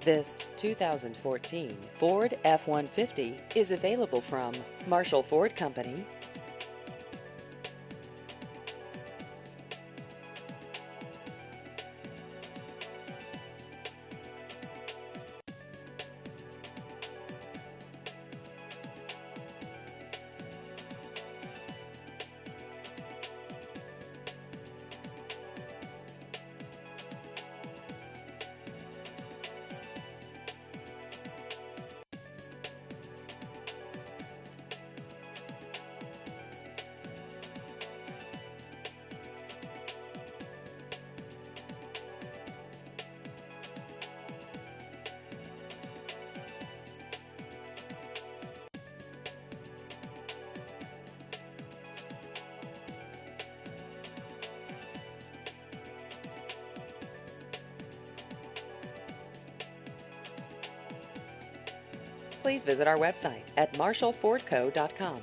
This 2014 Ford F-150 is available from Marshall Ford Company. Please visit our website at marshallfordco.com.